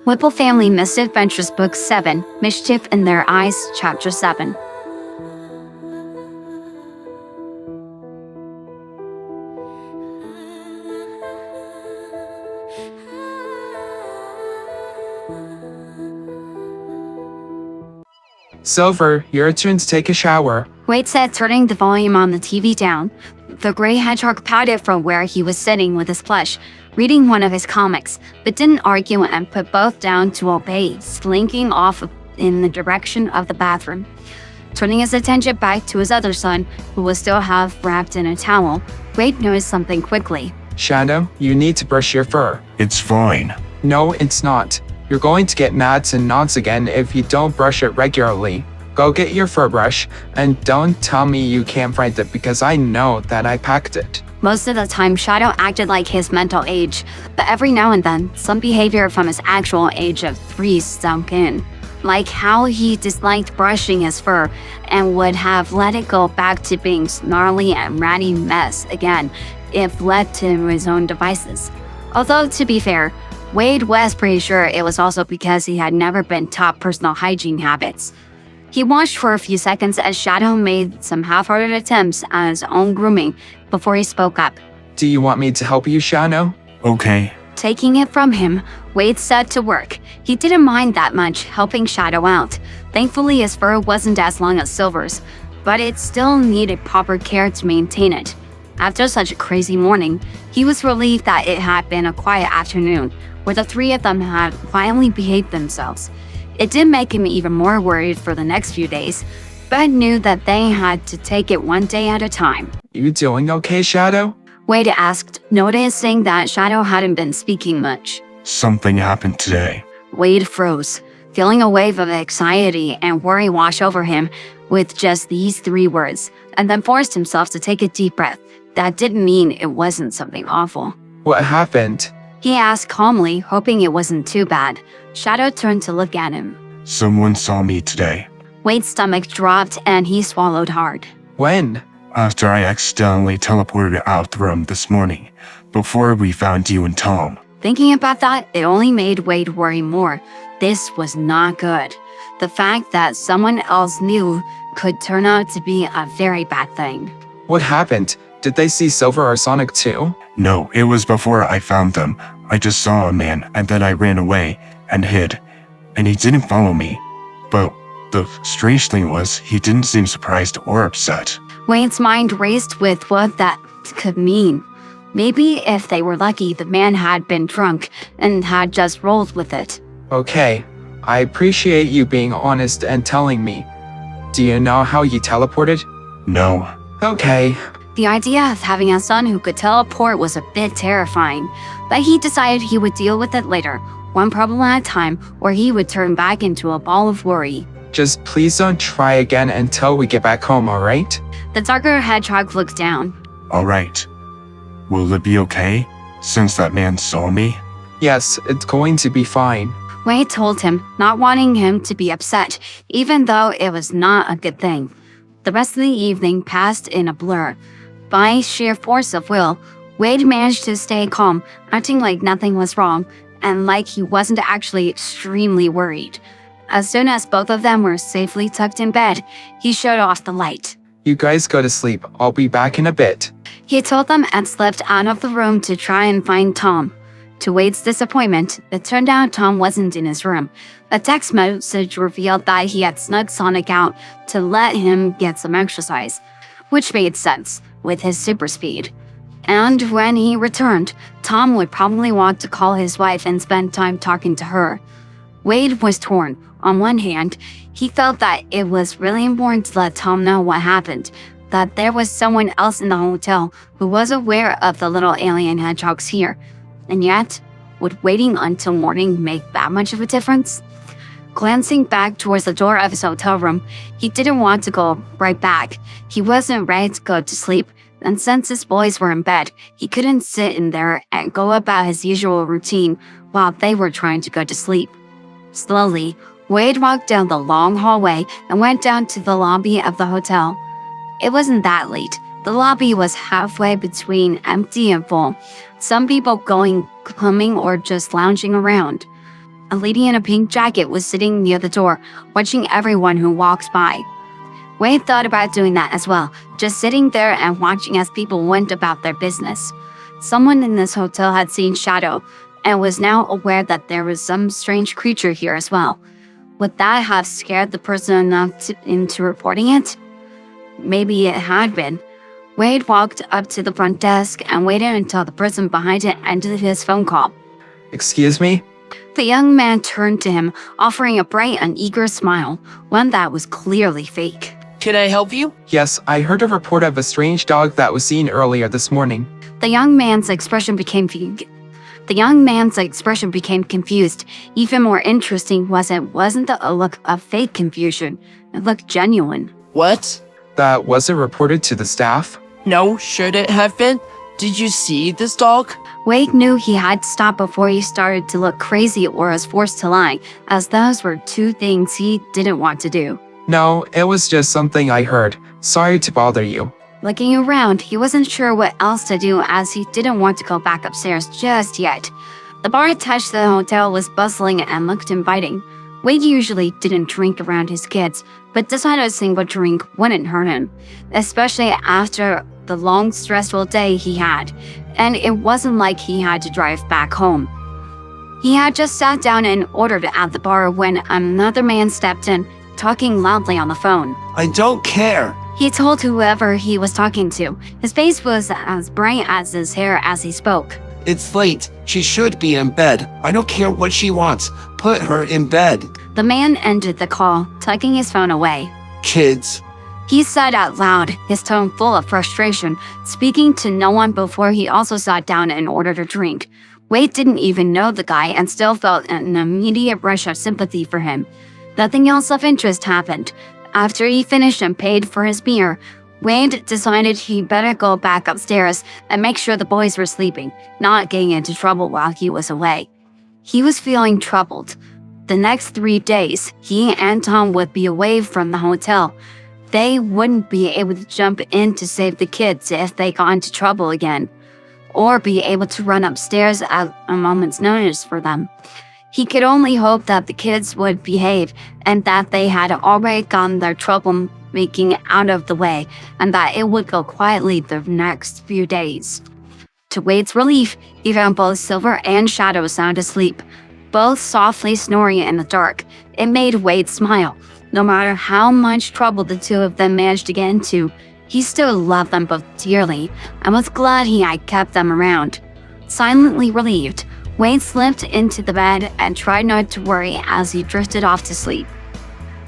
Whipple Family Misadventures Book 7, Mischief in Their Eyes, Chapter 7. Silver, your turn to take a shower. Wade said, turning the volume on the TV down. The gray hedgehog pouted from where he was sitting with his plush, reading one of his comics, but didn't argue and put both down to obey, slinking off in the direction of the bathroom. Turning his attention back to his other son, who was still half wrapped in a towel, Wade noticed something quickly. Shadow, you need to brush your fur. It's fine. No, it's not. You're going to get gnats and knots again if you don't brush it regularly. Go get your fur brush, and don't tell me you can't find it because I know that I packed it. Most of the time, Shadow acted like his mental age, but every now and then, some behavior from his actual age of 3 sunk in. Like how he disliked brushing his fur and would have let it go back to being snarly and ratty mess again if left to his own devices. Although, to be fair, Wade was pretty sure it was also because he had never been taught personal hygiene habits. He watched for a few seconds as Shadow made some half-hearted attempts at his own grooming before he spoke up. Do you want me to help you, Shadow? Okay. Taking it from him, Wade set to work. He didn't mind that much, helping Shadow out. Thankfully, his fur wasn't as long as Silver's, but it still needed proper care to maintain it. After such a crazy morning, he was relieved that it had been a quiet afternoon, where the three of them had finally behaved themselves. It did make him even more worried for the next few days, but knew that they had to take it one day at a time. You doing okay, Shadow? Wade asked, noticing that Shadow hadn't been speaking much. Something happened today. Wade froze, feeling a wave of anxiety and worry wash over him with just these 3 words, and then forced himself to take a deep breath. That didn't mean it wasn't something awful. What happened? He asked calmly, hoping it wasn't too bad. Shadow turned to look at him. Someone saw me today. Wade's stomach dropped and he swallowed hard. When? After I accidentally teleported out the room this morning, before we found you and Tom. Thinking about that, it only made Wade worry more. This was not good. The fact that someone else knew could turn out to be a very bad thing. What happened? Did they see Silver or Sonic too? No, it was before I found them. I just saw a man and then I ran away and hid. And he didn't follow me. But the strange thing was, he didn't seem surprised or upset. Wade's mind raced with what that could mean. Maybe if they were lucky, the man had been drunk and had just rolled with it. Okay, I appreciate you being honest and telling me. Do you know how you teleported? No. Okay. The idea of having a son who could teleport was a bit terrifying, but he decided he would deal with it later, one problem at a time, or he would turn back into a ball of worry. Just please don't try again until we get back home, alright? The darker hedgehog looked down. Alright. Will it be okay, since that man saw me? Yes, it's going to be fine. Wade told him, not wanting him to be upset, even though it was not a good thing. The rest of the evening passed in a blur. By sheer force of will, Wade managed to stay calm, acting like nothing was wrong, and like he wasn't actually extremely worried. As soon as both of them were safely tucked in bed, he shut off the light. You guys go to sleep. I'll be back in a bit. He told them and slipped out of the room to try and find Tom. To Wade's disappointment, it turned out Tom wasn't in his room. A text message revealed that he had snuck Sonic out to let him get some exercise, which made sense with his super speed. And when he returned, Tom would probably want to call his wife and spend time talking to her. Wade was torn. On one hand, he felt that it was really important to let Tom know what happened, that there was someone else in the hotel who was aware of the little alien hedgehogs here. And yet, would waiting until morning make that much of a difference? Glancing back towards the door of his hotel room, he didn't want to go right back. He wasn't ready to go to sleep, and since his boys were in bed, he couldn't sit in there and go about his usual routine while they were trying to go to sleep. Slowly, Wade walked down the long hallway and went down to the lobby of the hotel. It wasn't that late. The lobby was halfway between empty and full, some people coming or just lounging around. A lady in a pink jacket was sitting near the door, watching everyone who walks by. Wade thought about doing that as well, just sitting there and watching as people went about their business. Someone in this hotel had seen Shadow and was now aware that there was some strange creature here as well. Would that have scared the person enough into reporting it? Maybe it had been. Wade walked up to the front desk and waited until the person behind it ended his phone call. Excuse me? The young man turned to him, offering a bright and eager smile, one that was clearly fake. Can I help you? Yes, I heard a report of a strange dog that was seen earlier this morning. The young man's expression became confused. Even more interesting was it wasn't a look of fake confusion. It looked genuine. What? That wasn't reported to the staff? No, should it have been? Did you see this dog? Wade knew he had to stop before he started to look crazy or was forced to lie, as those were two things he didn't want to do. No, it was just something I heard. Sorry to bother you. Looking around, he wasn't sure what else to do as he didn't want to go back upstairs just yet. The bar attached to the hotel was bustling and looked inviting. Wade usually didn't drink around his kids, but decided a single drink wouldn't hurt him, especially after the long, stressful day he had, and it wasn't like he had to drive back home. He had just sat down and ordered at the bar when another man stepped in, talking loudly on the phone. I don't care. He told whoever he was talking to. His face was as bright as his hair as he spoke. It's late. She should be in bed. I don't care what she wants. Put her in bed. The man ended the call, tucking his phone away. Kids. He said out loud, his tone full of frustration, speaking to no one before he also sat down and ordered a drink. Wade didn't even know the guy and still felt an immediate rush of sympathy for him. Nothing else of interest happened. After he finished and paid for his beer, Wade decided he better go back upstairs and make sure the boys were sleeping, not getting into trouble while he was away. He was feeling troubled. The next 3 days, he and Tom would be away from the hotel. They wouldn't be able to jump in to save the kids if they got into trouble again, or be able to run upstairs at a moment's notice for them. He could only hope that the kids would behave and that they had already gotten their troublemaking out of the way and that it would go quietly the next few days. To Wade's relief, he found both Silver and Shadow sound asleep, both softly snoring in the dark. It made Wade smile. No matter how much trouble the two of them managed to get into, he still loved them both dearly and was glad he had kept them around. Silently relieved, Wade slipped into the bed and tried not to worry as he drifted off to sleep.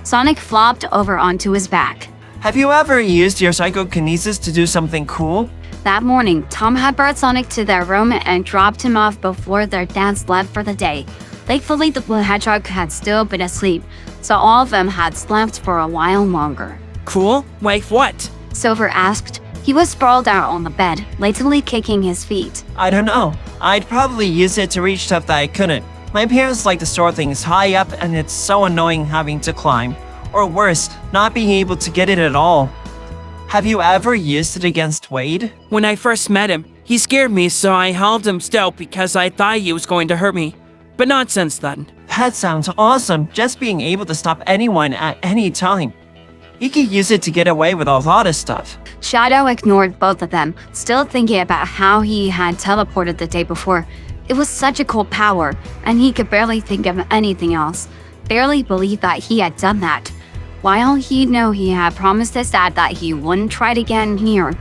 Sonic flopped over onto his back. Have you ever used your psychokinesis to do something cool? That morning, Tom had brought Sonic to their room and dropped him off before their dads left for the day. Thankfully, the Blue Hedgehog had still been asleep, so all of them had slept for a while longer. Cool? Like what? Silver asked. He was sprawled out on the bed, lazily kicking his feet. I don't know. I'd probably use it to reach stuff that I couldn't. My parents like to store things high up and it's so annoying having to climb. Or worse, not being able to get it at all. Have you ever used it against Wade? When I first met him, he scared me, so I held him still because I thought he was going to hurt me. But not since then. That sounds awesome, just being able to stop anyone at any time. You could use it to get away with a lot of stuff. Shadow ignored both of them, still thinking about how he had teleported the day before. It was such a cool power, and he could barely think of anything else. Barely believe that he had done that. While he knew he had promised his dad that he wouldn't try it again here,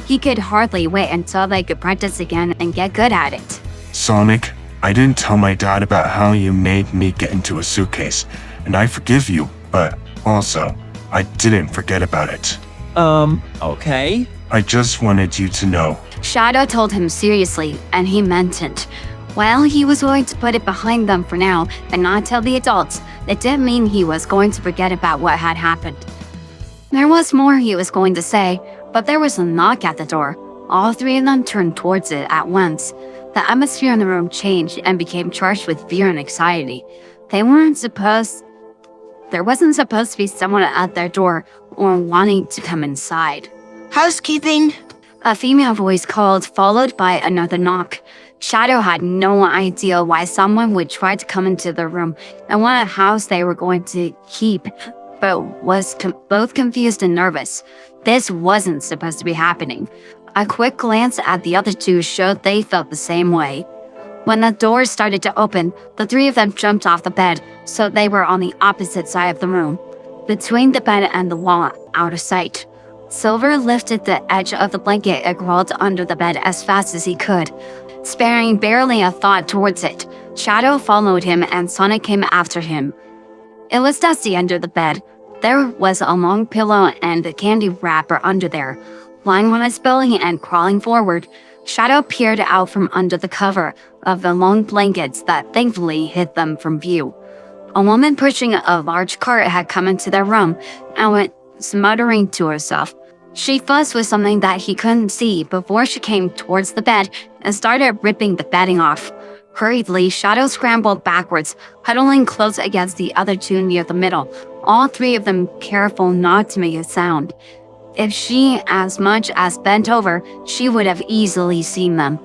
he could hardly wait until they could practice again and get good at it. Sonic, I didn't tell my dad about how you made me get into a suitcase, and I forgive you, but also, I didn't forget about it. Okay. I just wanted you to know. Shadow told him seriously, and he meant it. While he was going to put it behind them for now and not tell the adults, it didn't mean he was going to forget about what had happened. There was more he was going to say, but there was a knock at the door. All three of them turned towards it at once. The atmosphere in the room changed and became charged with fear and anxiety. There wasn't supposed to be someone at their door or wanting to come inside. Housekeeping. A female voice called, followed by another knock. Shadow had no idea why someone would try to come into the room and what house they were going to keep, but was both confused and nervous. This wasn't supposed to be happening. A quick glance at the other two showed they felt the same way. When the doors started to open, the three of them jumped off the bed, so they were on the opposite side of the room, between the bed and the wall, out of sight. Silver lifted the edge of the blanket and crawled under the bed as fast as he could, sparing barely a thought towards it. Shadow followed him and Sonic came after him. It was dusty under the bed. There was a long pillow and a candy wrapper under there. Lying on his belly and crawling forward, Shadow peered out from under the cover of the long blankets that thankfully hid them from view. A woman pushing a large cart had come into their room and went muttering to herself. She fussed with something that he couldn't see before she came towards the bed and started ripping the bedding off. Hurriedly, Shadow scrambled backwards, huddling close against the other two near the middle, all three of them careful not to make a sound. If she as much as bent over, she would have easily seen them.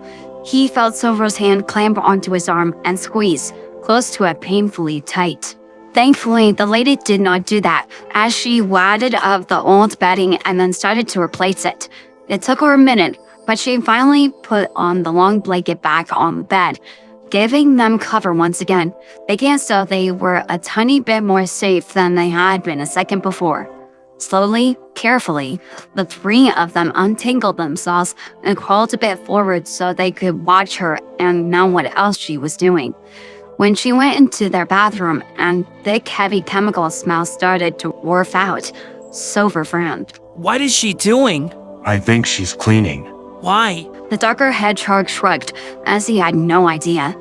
He felt Silver's hand clamp onto his arm and squeeze, close to it painfully tight. Thankfully, the lady did not do that, as she wadded up the old bedding and then started to replace it. It took her a minute, but she finally put on the long blanket back on the bed, giving them cover once again, making it so they were a tiny bit more safe than they had been a second before. Slowly, carefully, the three of them untangled themselves and crawled a bit forward so they could watch her and know what else she was doing. When she went into their bathroom and thick, heavy chemical smell started to wharf out, Silver frowned. What is she doing? I think she's cleaning. Why? The darker hedgehog shrugged, as he had no idea.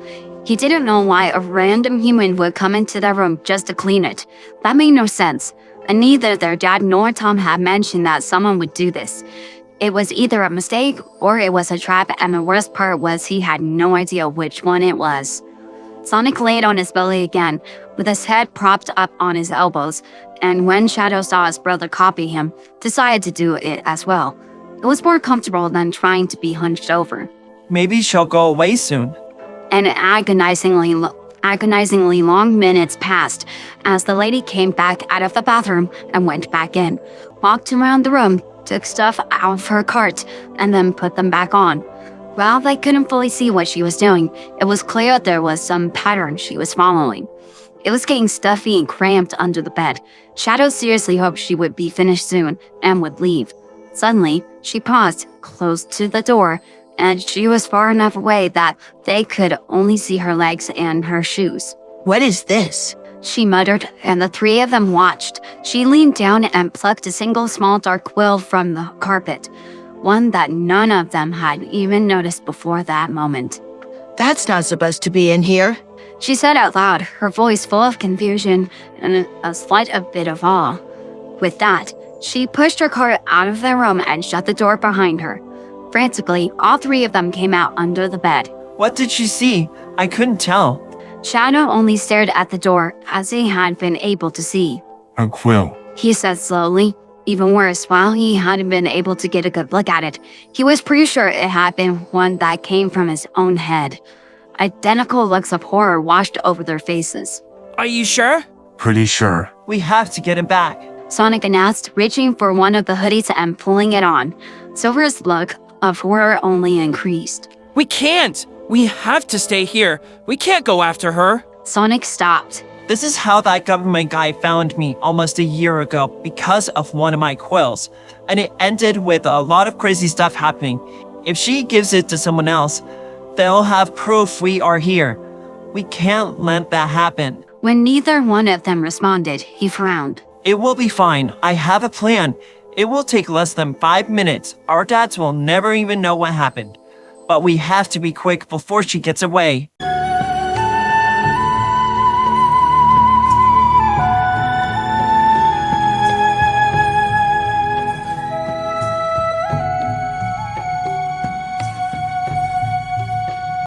He didn't know why a random human would come into their room just to clean it. That made no sense, and neither their dad nor Tom had mentioned that someone would do this. It was either a mistake or it was a trap, and the worst part was he had no idea which one it was. Sonic laid on his belly again, with his head propped up on his elbows, and when Shadow saw his brother copy him, decided to do it as well. It was more comfortable than trying to be hunched over. Maybe she'll go away soon. And agonizingly long minutes passed as the lady came back out of the bathroom and went back in, walked around the room, took stuff out of her cart, and then put them back on. While they couldn't fully see what she was doing, it was clear there was some pattern she was following. It was getting stuffy and cramped under the bed. Shadow seriously hoped she would be finished soon and would leave. Suddenly, she paused, close to the door, and she was far enough away that they could only see her legs and her shoes. What is this? She muttered, and the three of them watched. She leaned down and plucked a single small dark quill from the carpet, one that none of them had even noticed before that moment. That's not supposed to be in here. She said out loud, her voice full of confusion and a slight bit of awe. With that, she pushed her cart out of the room and shut the door behind her. Frantically, all three of them came out under the bed. What did she see? I couldn't tell. Shadow only stared at the door, as he had been able to see. A quill. He said slowly. Even worse, while he hadn't been able to get a good look at it, he was pretty sure it had been one that came from his own head. Identical looks of horror washed over their faces. Are you sure? Pretty sure. We have to get him back. Sonic announced, reaching for one of the hoodies and pulling it on. Silver's look of horror only increased. We can't! We have to stay here. We can't go after her. Sonic stopped. This is how that government guy found me almost a year ago because of one of my quills. And it ended with a lot of crazy stuff happening. If she gives it to someone else, they'll have proof we are here. We can't let that happen. When neither one of them responded, he frowned. It will be fine. I have a plan. It will take less than 5 minutes. Our dads will never even know what happened. But we have to be quick before she gets away.